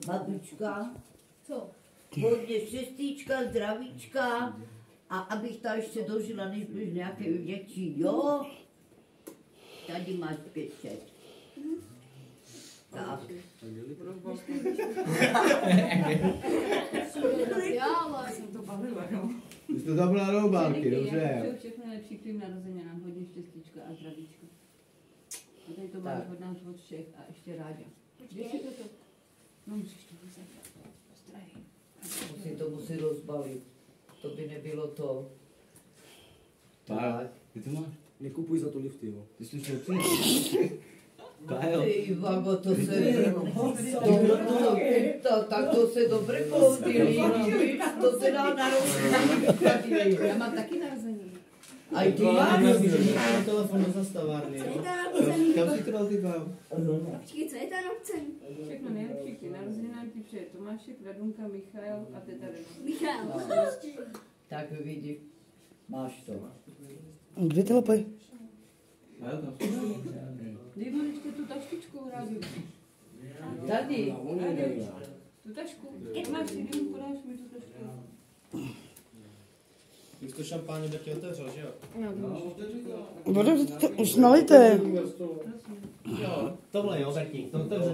Babička. Co? Hodně štěstíčka, zdravíčka. A abych ta ještě dožila, než budeš nějaký větší, jo? Tady máš 500. Tak. Já jsem to bavila, jo. Ty jsi to zabila do obálky, dobře. Všechno nejlepší k tvým narozeninám, hodně štěstíčka a zdravíčka. A tady to máš od nás od všech a ještě ráda. Kde si to? No musíš to vzít. Zdraví. To musí rozbalit. To by nebylo to. Tak. Ty to máš? Nekupuj za to lifty, jo. Ty jsi šetří? Kajo. Ty Vago, to se... Tak to se dobře ploudili, to se dá narozeniny. Já mám taky narozeniny. A ty máš? Telefon do zastavárny, jo? Kam si to dal ty, Kajo? Počkej, co je ta novcem? Všechno nejlepší k tvým narozeninám ti přeje Tomášek, Radunka, Michal a teta Renata. Michal. Tak vidíš, máš to. Kde ty lopy? Dej ještě tu taštičku rádi. Tady. Tu tašku. Máš si, kdy mu podáš mi tu tašku. Ty jsi to šampáně do tě otevřel, že jo? Bude už nalité. Jo, tohle jo, vrtník, to otevřel.